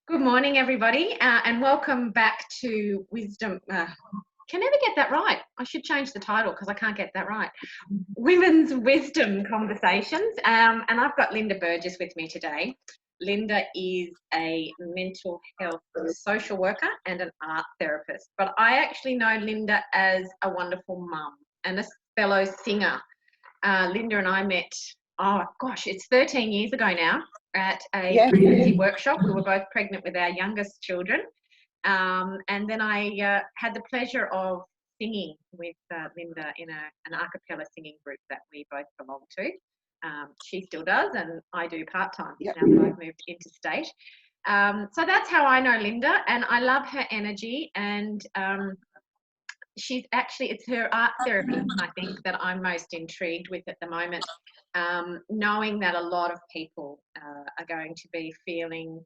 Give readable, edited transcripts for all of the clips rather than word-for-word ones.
Good morning, everybody, and welcome back to Wisdom. Can never get that right. I should change the title because I can't get that right. Women's Wisdom Conversations, and I've got Linda Burgess with me today. Linda is a mental health social worker and an art therapist, but I actually know Linda as a wonderful mum and a fellow singer. Linda and I met, oh gosh, it's 13 years ago now, at a pregnancy workshop. We were both pregnant with our youngest children. And then I had the pleasure of singing with Linda in an a cappella singing group that we both belong to. She still does, and I do part-time now that I've moved interstate. So that's how I know Linda, and I love her energy, and it's her art therapy, I think, that I'm most intrigued with at the moment. Knowing that a lot of people are going to be feeling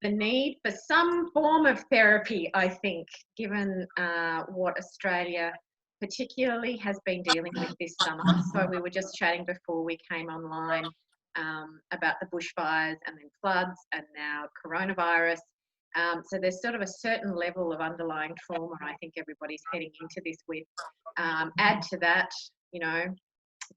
the need for some form of therapy, I think, given what Australia particularly has been dealing with this summer. So we were just chatting before we came online about the bushfires and then floods and now coronavirus. So there's sort of a certain level of underlying trauma I think everybody's heading into this with. Add to that,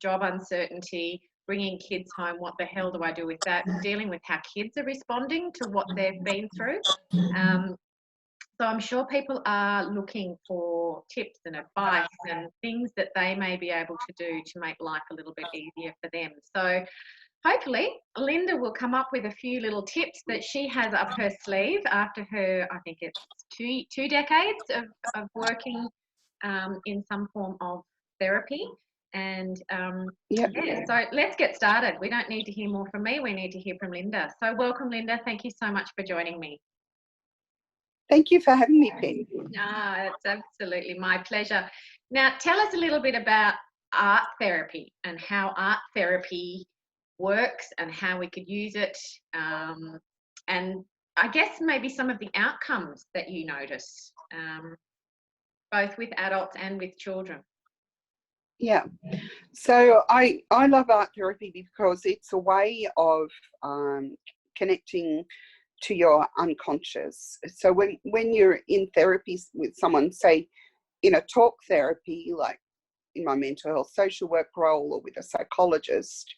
job uncertainty, bringing kids home, what the hell do I do with that? Dealing with how kids are responding to what they've been through. So I'm sure people are looking for tips and advice and things that they may be able to do to make life a little bit easier for them. So hopefully Linda will come up with a few little tips that she has up her sleeve after her, I think it's two decades of working in some form of therapy. And so let's get started. We don't need to hear more from me. We need to hear from Linda. So welcome, Linda. Thank you so much for joining me. Thank you for having me, Penny. It's absolutely my pleasure. Now, tell us a little bit about art therapy and how art therapy works and how we could use it. And I guess maybe some of the outcomes that you notice, both with adults and with children. Yeah, so I love art therapy because it's a way of connecting to your unconscious. So when you're in therapy with someone, say in a talk therapy, like in my mental health social work role or with a psychologist,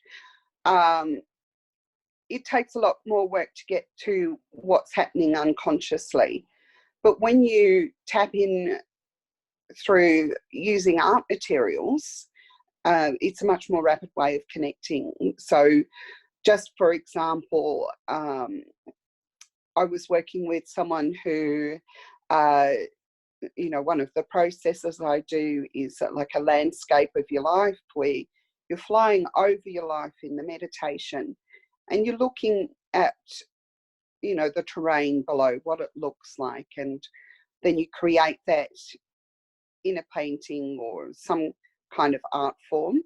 it takes a lot more work to get to what's happening unconsciously. But when you tap in through using art materials, it's a much more rapid way of connecting. So just for example, I was working with someone who, one of the processes I do is like a landscape of your life where you're flying over your life in the meditation and you're looking at, the terrain below, what it looks like, and then you create that in a painting or some kind of art form,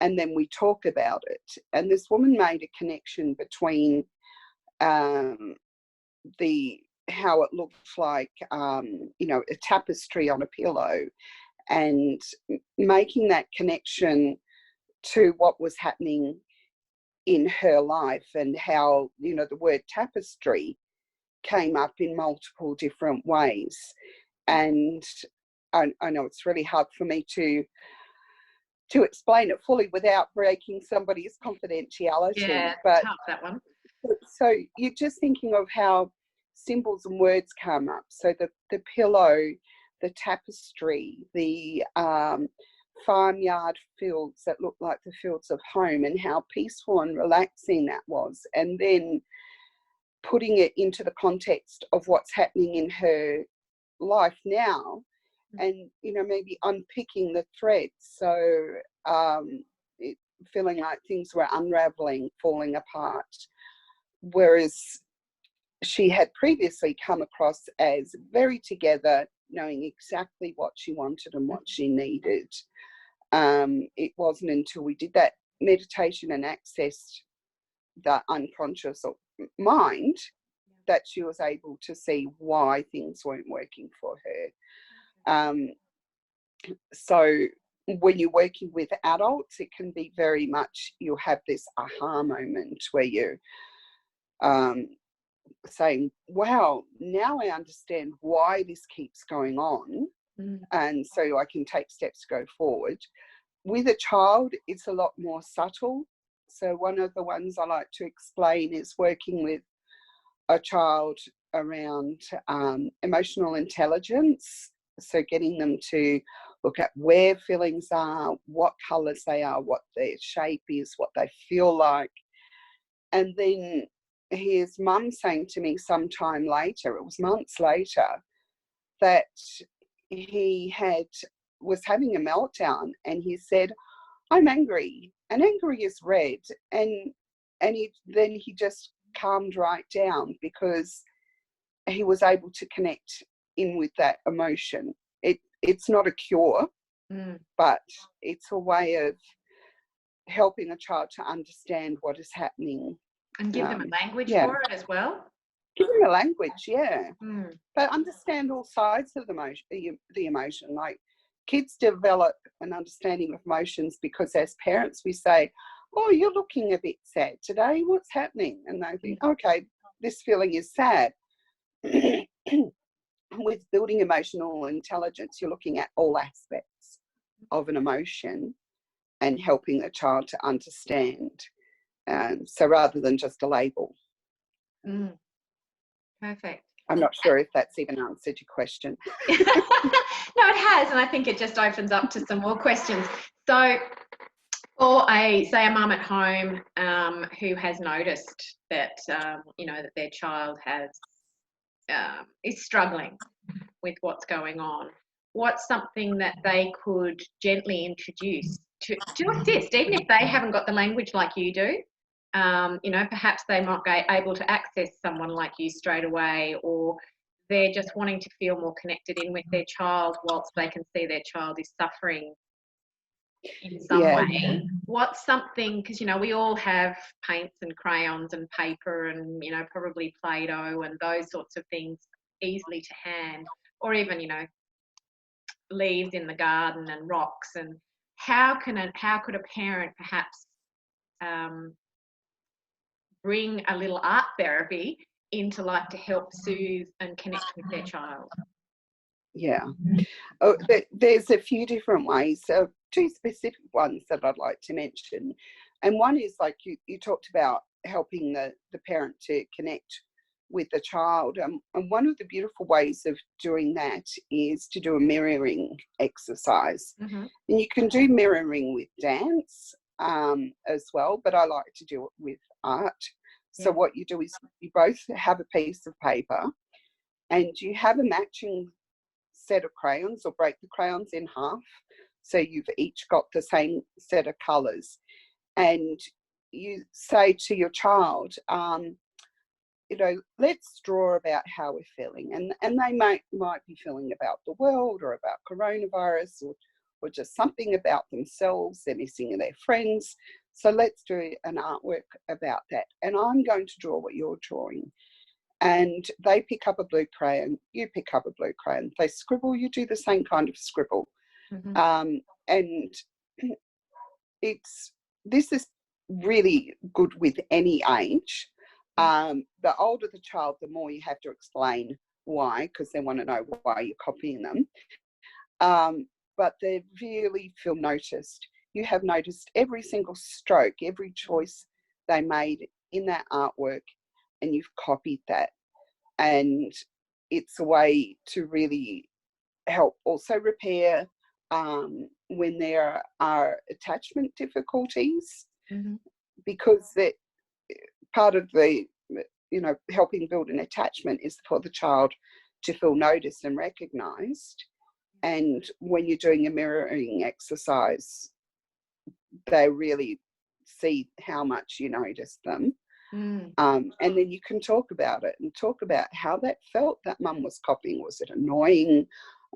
and then we talk about it. And this woman made a connection between how it looks like a tapestry on a pillow, and making that connection to what was happening in her life, and how the word tapestry came up in multiple different ways. And I know it's really hard for me to explain it fully without breaking somebody's confidentiality. But tough, that one. So you're just thinking of how symbols and words come up. So the pillow, the tapestry, the farmyard fields that look like the fields of home, and how peaceful and relaxing that was. And then putting it into the context of what's happening in her life now, and maybe unpicking the threads. So feeling like things were unraveling, falling apart, whereas she had previously come across as very together, knowing exactly what she wanted and what she needed. It wasn't until we did that meditation and accessed the unconscious mind that she was able to see why things weren't working for her. So when you're working with adults, it can be very much, you'll have this aha moment where you saying, wow, now I understand why this keeps going on, and so I can take steps to go forward. With a child, it's a lot more subtle. So one of the ones I like to explain is working with a child around emotional intelligence. So getting them to look at where feelings are, what colours they are, what their shape is, what they feel like. And then his mum saying to me sometime later, it was months later, that he was having a meltdown, and he said, I'm angry, and angry is red. And then he just calmed right down, because he was able to connect in with that emotion. It's not a cure, but it's a way of helping a child to understand what is happening. And give them a language for it as well. Give them a language, yeah. But understand all sides of the emotion. Like, kids develop an understanding of emotions because as parents we say, oh, you're looking a bit sad today, what's happening? And they think, okay, this feeling is sad. With building emotional intelligence, you're looking at all aspects of an emotion and helping the child to understand. So rather than just a label. Perfect. I'm not sure if that's even answered your question. No, it has, and I think it just opens up to some more questions. So for a mum at home who has noticed that that their child is struggling with what's going on, what's something that they could gently introduce to assist, even if they haven't got the language like you do? Perhaps they might be able to access someone like you straight away, or they're just wanting to feel more connected in with their child whilst they can see their child is suffering in some way. What's something, because we all have paints and crayons and paper and probably Play-Doh and those sorts of things easily to hand, or even leaves in the garden and rocks. And how could a parent perhaps bring a little art therapy into life to help soothe and connect with their child? Yeah. There's a few different ways. So two specific ones that I'd like to mention. And one is, like you talked about, helping the parent to connect with the child. And one of the beautiful ways of doing that is to do a mirroring exercise. And you can do mirroring with dance as well, but I like to do it with art. So what you do is you both have a piece of paper and you have a matching set of crayons, or break the crayons in half so you've each got the same set of colours, and you say to your child, let's draw about how we're feeling, and they might be feeling about the world or about coronavirus or just something about themselves. They're missing their friends, so let's do an artwork about that, and I'm going to draw what you're drawing. And they pick up a blue crayon, you pick up a blue crayon, they scribble, you do the same kind of scribble. And this is really good with any age. The older the child, the more you have to explain why, because they want to know why you're copying them. But they really feel noticed. You have noticed every single stroke, every choice they made in that artwork, and you've copied that. And it's a way to really help also repair when there are attachment difficulties, because that part of the helping build an attachment is for the child to feel noticed and recognised. And when you're doing a mirroring exercise, they really see how much you notice them. And then you can talk about it and talk about how that felt that mum was copying. Was it annoying?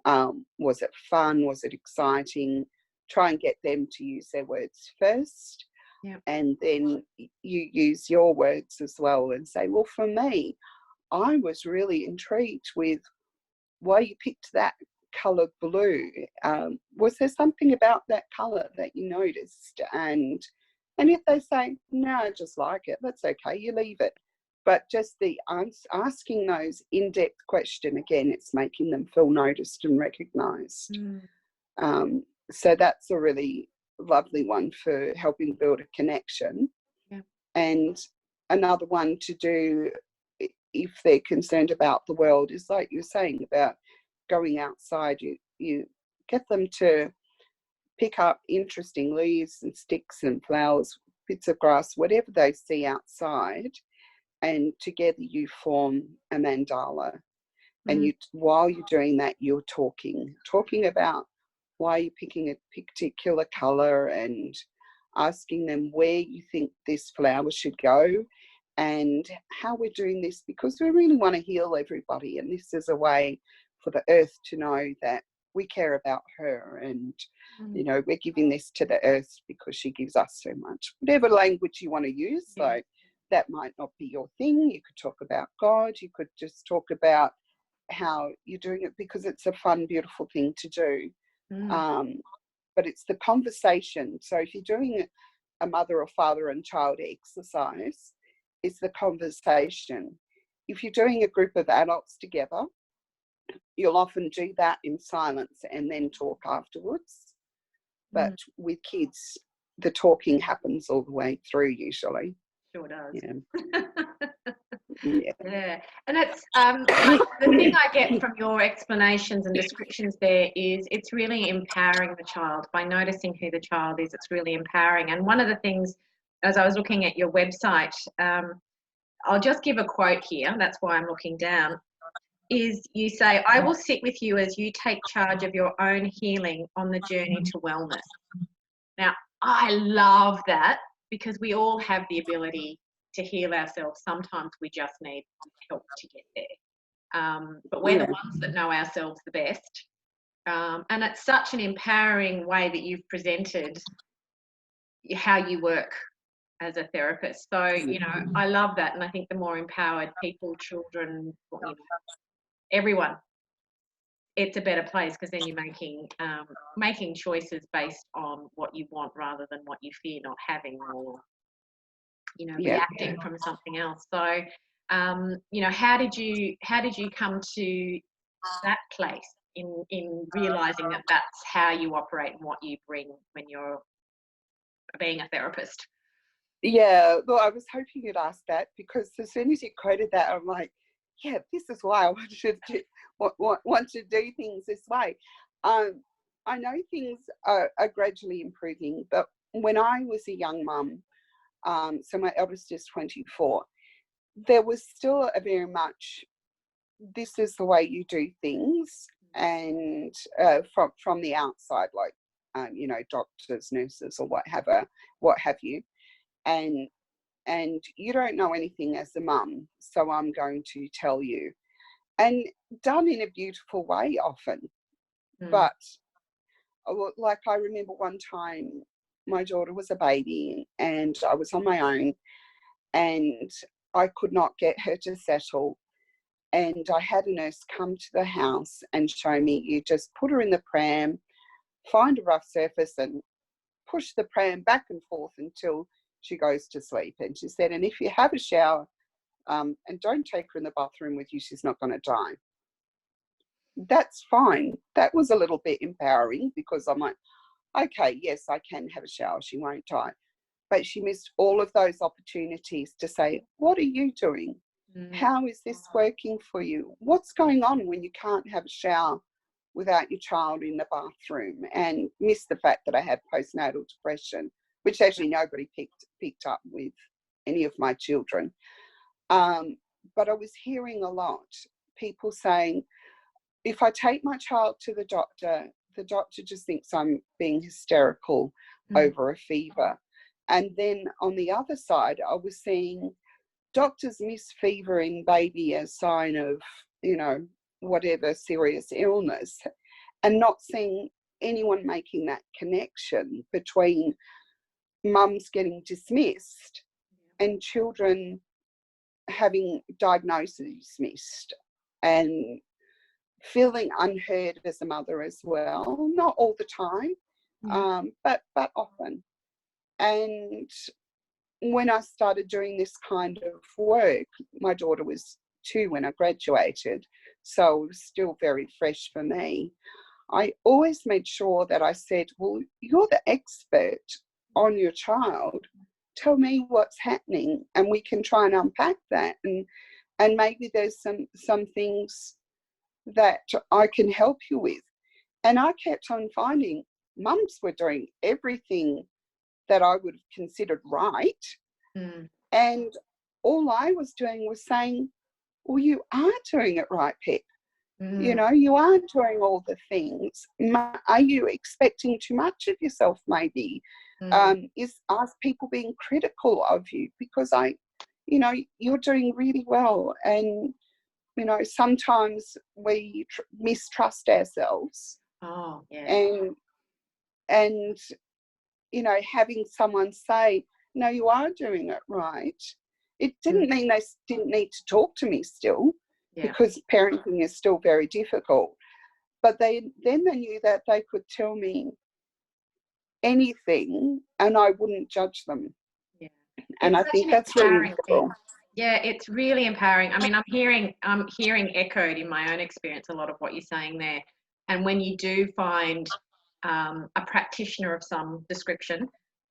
Was it fun? Was it exciting? Try and get them to use their words first. And then you use your words as well and say, well, for me, I was really intrigued with why you picked that colour blue. Was there something about that colour that you noticed? And if they say, no, I just like it, that's okay, you leave it. but just the asking those in-depth question, again, it's making them feel noticed and recognised. So that's a really lovely one for helping build a connection. And another one to do if they're concerned about the world is, like you're saying, about going outside. You get them to pick up interesting leaves and sticks and flowers, bits of grass, whatever they see outside, and together you form a mandala. And you, while you're doing that, you're talking about why you're picking a particular colour, and asking them where you think this flower should go, and how we're doing this, because we really want to heal everybody, and this is a way for the earth to know that we care about her, and you know, we're giving this to the earth because she gives us so much. Whatever language you want to use, so that might not be your thing. You could talk about God, you could just talk about how you're doing it, because it's a fun, beautiful thing to do. But it's the conversation. So if you're doing a mother or father and child exercise, it's the conversation. If you're doing a group of adults together, you'll often do that in silence and then talk afterwards. But with kids, the talking happens all the way through usually. Sure does. Yeah. And it's the thing I get from your explanations and descriptions there is it's really empowering the child. By noticing who the child is, it's really empowering. And one of the things, as I was looking at your website, I'll just give a quote here, that's why I'm looking down, is you say, I will sit with you as you take charge of your own healing on the journey to wellness. Now, I love that, because we all have the ability to heal ourselves. Sometimes we just need help to get there. But we're the ones that know ourselves the best. And it's such an empowering way that you've presented how you work as a therapist. So, you know, I love that. And I think the more empowered people, children, you know, everyone, it's a better place, because then you're making choices based on what you want rather than what you fear not having, or you know, reacting from something else. So you know, how did you come to that place in realizing that that's how you operate and what you bring when you're being a therapist? Yeah, well, I was hoping you'd ask that, because as soon as you quoted that, I'm like, yeah, this is why I want to do things this way. I know things are gradually improving, but when I was a young mum, so my eldest is 24, there was still a very much, this is the way you do things, and from the outside, like you know, doctors, nurses, or what have you, and you don't know anything as a mum, so I'm going to tell you, and done in a beautiful way often. But like, I remember one time my daughter was a baby and I was on my own, and I could not get her to settle, and I had a nurse come to the house and show me, you just put her in the pram, find a rough surface and push the pram back and forth until she goes to sleep. And she said, and if you have a shower, and don't take her in the bathroom with you, she's not going to die. That's fine. That was a little bit empowering, because I'm like, okay, yes, I can have a shower, she won't die. But she missed all of those opportunities to say, what are you doing? How is this working for you? What's going on when you can't have a shower without your child in the bathroom? And missed the fact that I had postnatal depression, which actually nobody picked up with any of my children. But I was hearing a lot, people saying, if I take my child to the doctor just thinks I'm being hysterical over a fever. And then on the other side, I was seeing doctors miss fever in baby as a sign of, you know, whatever serious illness, and not seeing anyone making that connection between mums getting dismissed and children having diagnoses missed, and feeling unheard as a mother as well. Not all the time, but often. And when I started doing this kind of work, my daughter was 2 when I graduated, so it was still very fresh for me. I always made sure that I said, well, you're the expert on your child. Tell me what's happening, and we can try and unpack that. And maybe there's some things that I can help you with. And I kept on finding mums were doing everything that I would have considered right. Mm. And all I was doing was saying, well, you are doing it right, Pip. You know, you are doing all the things. Are you expecting too much of yourself, maybe? Are people being critical of you? Because you're doing really well. And, you know, sometimes we mistrust ourselves. Oh, yeah. And, you know, having someone say, no, you are doing it right. It didn't mean they didn't need to talk to me still. Yeah. Because parenting is still very difficult. But then they knew that they could tell me anything and I wouldn't judge them. Yeah. And I think that's really important. Yeah, it's really empowering. I mean, I'm hearing echoed in my own experience a lot of what you're saying there. And when you do find a practitioner of some description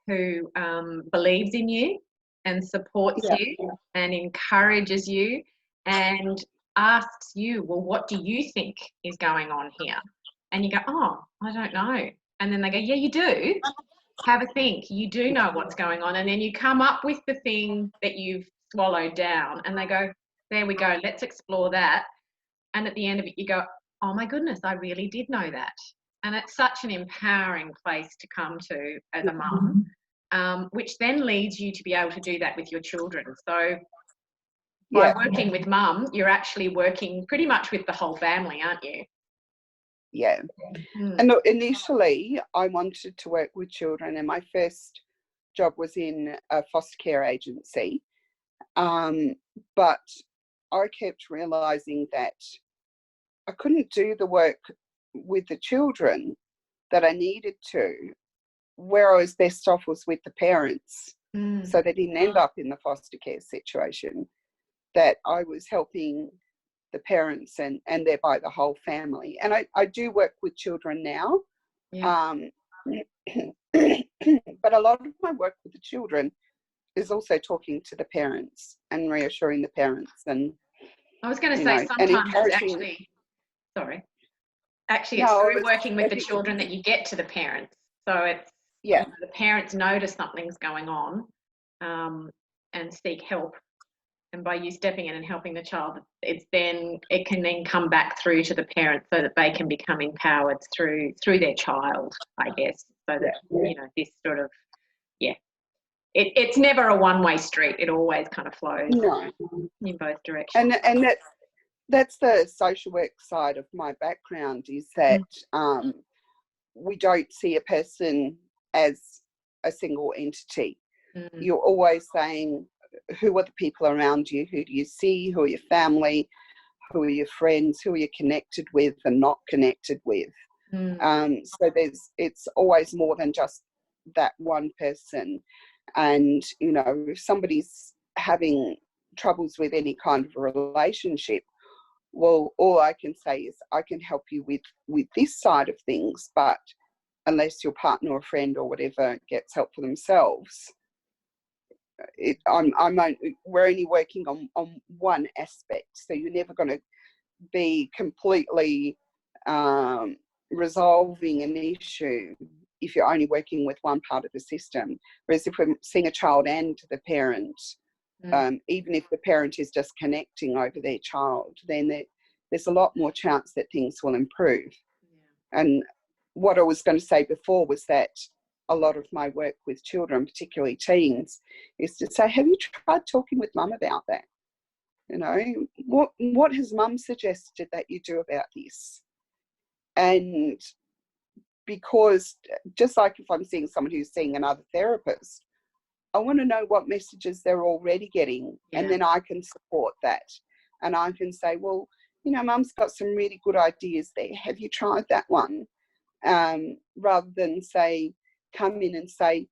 who believes in you and supports you and encourages you and asks you, well, what do you think is going on here? And you go, oh, I don't know. And then they go, yeah, you do. Have a think. You do know what's going on. And then you come up with the thing that you've swallowed down and they go, there we go, let's explore that. And at the end of it, you go, oh my goodness, I really did know that. And it's such an empowering place to come to as a mum, which then leads you to be able to do that with your children. So by working with mum, you're actually working pretty much with the whole family, aren't you? Yeah. And look, initially I wanted to work with children, and my first job was in a foster care agency. But I kept realising that I couldn't do the work with the children that I needed to. Where I was best off was with the parents, so they didn't end up in the foster care situation, that I was helping the parents and thereby the whole family. And I do work with children now, but a lot of my work with the children is also talking to the parents and reassuring the parents. And I was going to say, sometimes it's actually it's through working with the children that you get to the parents. So it's the parents notice something's going on and seek help. And by you stepping in and helping the child, it can then come back through to the parents so that they can become empowered through their child, I guess. So that you know, this sort of it's never a one-way street. It always kind of flows in both directions. And that's the social work side of my background, is that we don't see a person as a single entity. You're always saying, who are the people around you? Who do you see? Who are your family? Who are your friends? Who are you connected with and not connected with? So it's always more than just that one person. And, you know, if somebody's having troubles with any kind of a relationship, well, all I can say is I can help you with this side of things, but unless your partner or friend or whatever gets help for themselves, we're only working on one aspect. So you're never going to be completely resolving an issue if you're only working with one part of the system. Whereas if we're seeing a child and the parent, even if the parent is just connecting over their child, then there's a lot more chance that things will improve. And what I was going to say before was that a lot of my work with children, particularly teens, is to say, have you tried talking with mum about that? You know, what has mum suggested that you do about this? And because just like if I'm seeing someone who's seeing another therapist, I want to know what messages they're already getting, and then I can support that. And I can say, well, you know, mum's got some really good ideas there. Have you tried that one? Rather than come in and say,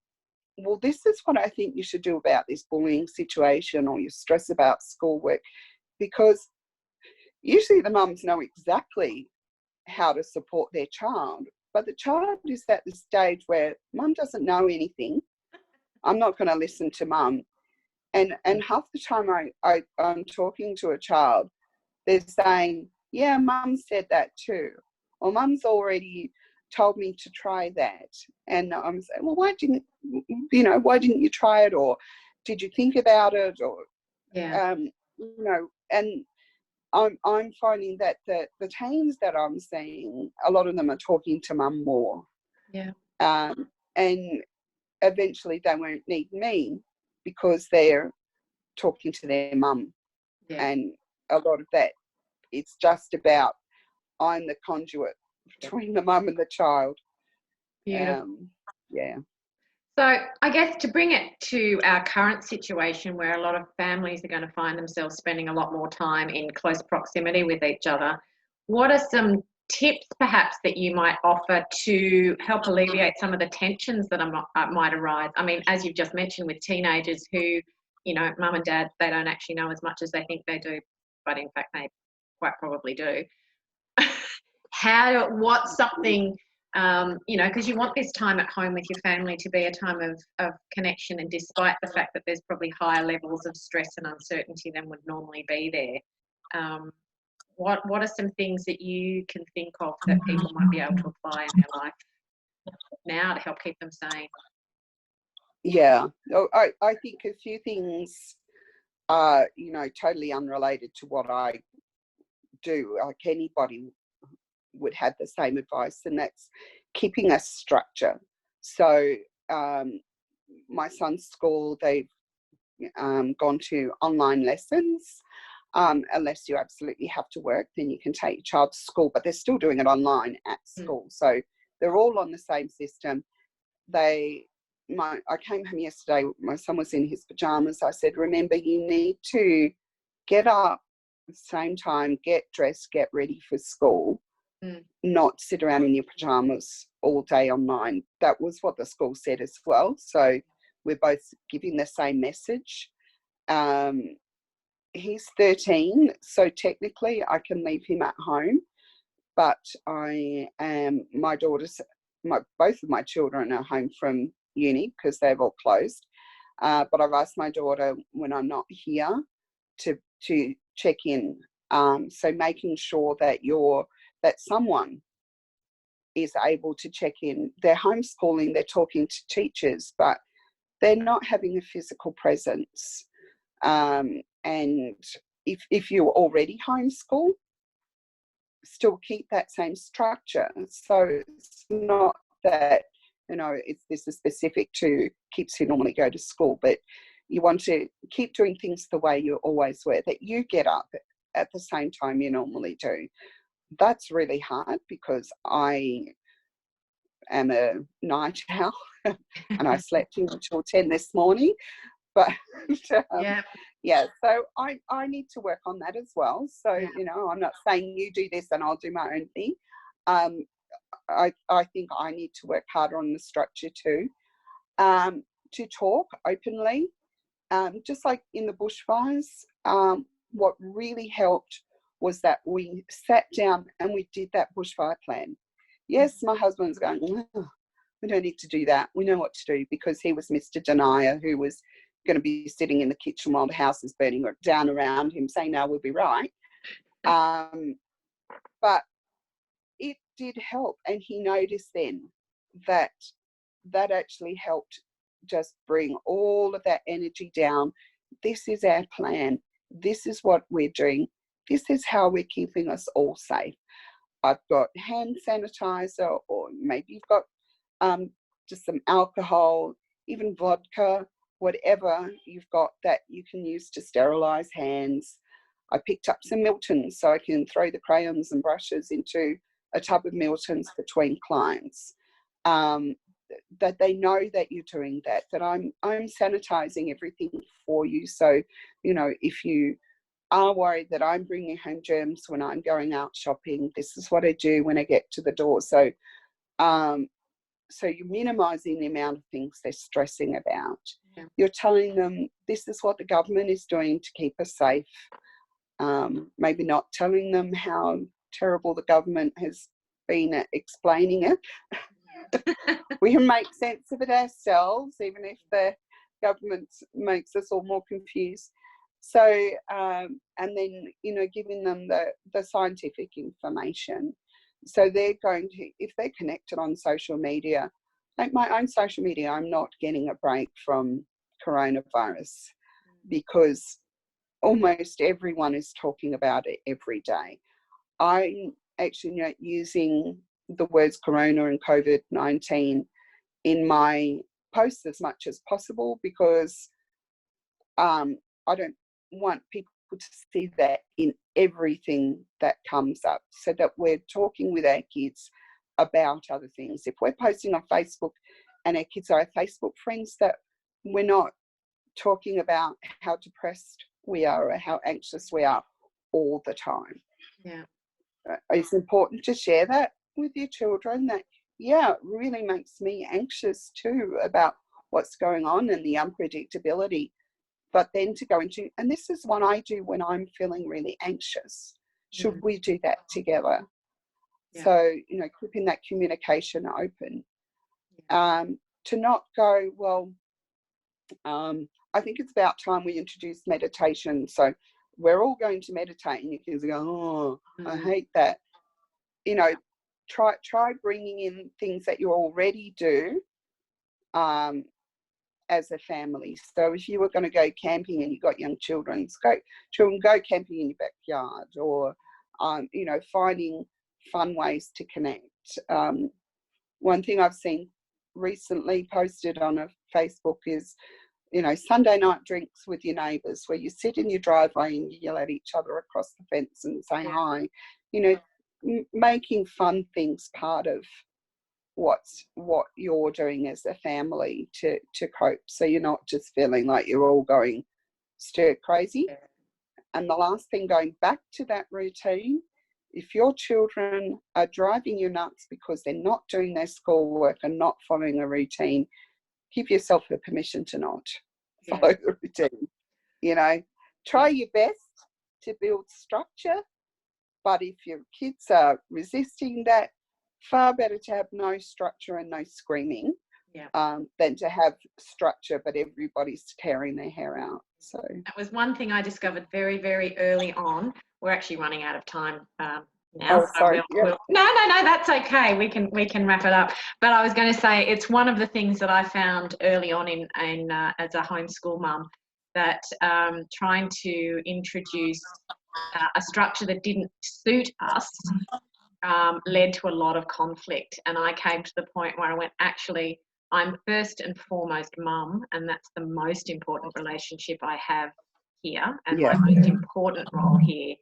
well, this is what I think you should do about this bullying situation or your stress about schoolwork, because usually the mums know exactly how to support their child, but the child is at the stage where mum doesn't know anything. I'm not going to listen to mum. And half the time I'm talking to a child, they're saying, yeah, mum said that too. Or mum's already told me to try that. And I'm saying, well, why didn't you try it? Or did you think about it? Or, and I'm finding that the teens that I'm seeing, a lot of them are talking to mum more. Yeah. And eventually they won't need me because they're talking to their mum. Yeah. And a lot of that, it's just about, I'm the conduit between the mum and the child. Beautiful. Yeah. So I guess to bring it to our current situation where a lot of families are going to find themselves spending a lot more time in close proximity with each other, what are some tips perhaps that you might offer to help alleviate some of the tensions that might arise? I mean, as you've just mentioned with teenagers who, mum and dad, they don't actually know as much as they think they do, but in fact they quite probably do. What's something, because you want this time at home with your family to be a time of connection, and despite the fact that there's probably higher levels of stress and uncertainty than would normally be there, what are some things that you can think of that people might be able to apply in their life now to help keep them sane? Yeah, I think a few things are, totally unrelated to what I do. Like anybody would have the same advice, and that's keeping a structure. So my son's school, they've gone to online lessons. Unless you absolutely have to work, then you can take your child to school, but they're still doing it online at school. So they're all on the same system. I came home yesterday, my son was in his pajamas. I said, remember, you need to get up at the same time, get dressed, get ready for school, not sit around in your pajamas all day online. That was what the school said as well. So we're both giving the same message. He's 13, so technically I can leave him at home, but both of my children are home from uni because they've all closed. But I've asked my daughter when I'm not here to check in. So making sure that someone is able to check in. They're homeschooling, they're talking to teachers, but they're not having a physical presence. And if you already homeschool, still keep that same structure. So it's not that, this is specific to kids who normally go to school, but you want to keep doing things the way you always were, that you get up at the same time you normally do. That's really hard because I am a night owl and I slept until 10 this morning. But so I need to work on that as well. So, I'm not saying you do this and I'll do my own thing. I think I need to work harder on the structure too, to talk openly, just like in the bushfires. What really helped was that we sat down and we did that bushfire plan. Yes, my husband's going, we don't need to do that. We know what to do, because he was Mr. Denier, who was going to be sitting in the kitchen while the house is burning down around him saying, no, we'll be right. But it did help, and he noticed then that actually helped just bring all of that energy down. This is our plan. This is what we're doing. This is how we're keeping us all safe. I've got hand sanitizer, or maybe you've got just some alcohol, even vodka, whatever you've got that you can use to sterilize hands. I picked up some Miltons so I can throw the crayons and brushes into a tub of Miltons between clients. That they know that you're doing that I'm sanitizing everything for you. So, if you are worried that I'm bringing home germs when I'm going out shopping, this is what I do when I get to the door. So so you're minimizing the amount of things they're stressing about. Yeah. You're telling them this is what the government is doing to keep us safe. Maybe not telling them how terrible the government has been at explaining it. We can make sense of it ourselves, even if the government makes us all more confused. So, and then, you know, giving them the scientific information. So they're going to, if they're connected on social media, like my own social media, I'm not getting a break from coronavirus because almost everyone is talking about it every day. I'm actually not using the words corona and COVID-19 in my posts as much as possible because I don't want people to see that in everything that comes up, so that we're talking with our kids about other things. If we're posting on Facebook and our kids are our Facebook friends, that we're not talking about how depressed we are or how anxious we are all the time. Yeah. It's important to share that with your children, that, yeah, it really makes me anxious too about what's going on and the unpredictability. But then to go into, and this is what I do when I'm feeling really anxious. Should we do that together? Yeah. So, you know, keeping that communication open. To not go, well, I think it's about time we introduce meditation. So we're all going to meditate, and your kids go, oh, I hate that. You know, try bringing in things that you already do as a family. So if you were going to go camping and you got young children, go camping in your backyard, or you know, finding fun ways to connect. One thing I've seen recently posted on a Facebook is, you know, Sunday night drinks with your neighbours, where you sit in your driveway and you yell at each other across the fence and say hi. You know, making fun things part of what you're doing as a family to cope, so you're not just feeling like you're all going stir crazy. And the last thing, going back to that routine, if your children are driving you nuts because they're not doing their schoolwork and not following a routine, give yourself the permission to not follow the routine. You know, try your best to build structure, but if your kids are resisting that, far better to have no structure and no screaming than to have structure but everybody's tearing their hair out. So that was one thing I discovered very, very early on. We're actually running out of time now. Oh, sorry. No, that's okay. We can wrap it up. But I was going to say, it's one of the things that I found early on in as a homeschool mum, that trying to introduce a structure that didn't suit us led to a lot of conflict. And I came to the point where I went, actually, I'm first and foremost mum, and that's the most important relationship I have here, and my most important role here.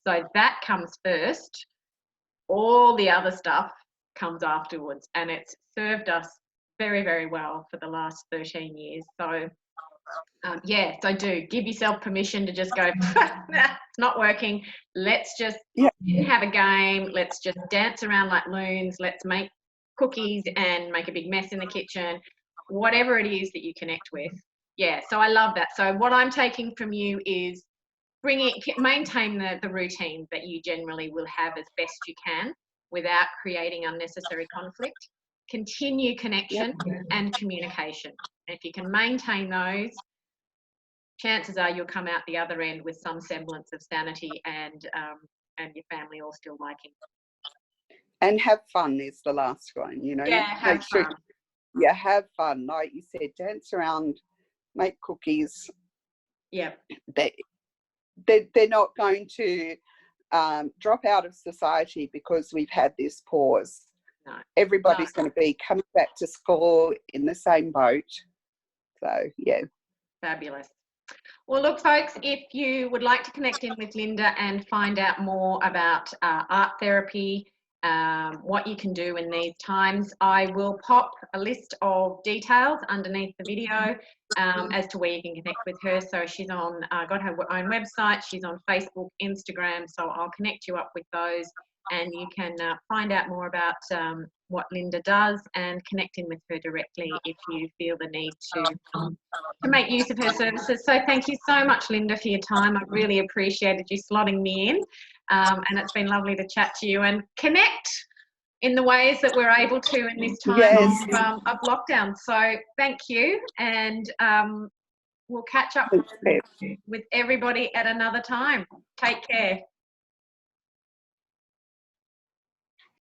So that comes first. All the other stuff comes afterwards, and it's served us very, very well for the last 13 years. So so do give yourself permission to just go, nah, it's not working. Let's just have a game. Let's just dance around like loons. Let's make cookies and make a big mess in the kitchen, whatever it is that you connect with. Yeah, so I love that. So what I'm taking from you is maintain the routine that you generally will have as best you can without creating unnecessary conflict. Continue connection and communication. And if you can maintain those, chances are you'll come out the other end with some semblance of sanity and your family all still liking. And have fun is the last one, you know. Have fun. Have fun. Like you said, dance around, make cookies. Yeah. They're not going to drop out of society because we've had this pause. No. Everybody's going to be coming back to school in the same boat. So, yeah. Fabulous. Well, look, folks, if you would like to connect in with Linda and find out more about art therapy, what you can do in these times, I will pop a list of details underneath the video as to where you can connect with her. So she's got her own website, she's on Facebook, Instagram, so I'll connect you up with those. and you can find out more about what Linda does and connect in with her directly if you feel the need to make use of her services. So thank you so much, Linda, for your time. I really appreciated you slotting me in, and it's been lovely to chat to you and connect in the ways that we're able to in this time Yes. of lockdown. So thank you, and we'll catch up with everybody at another time. Take care.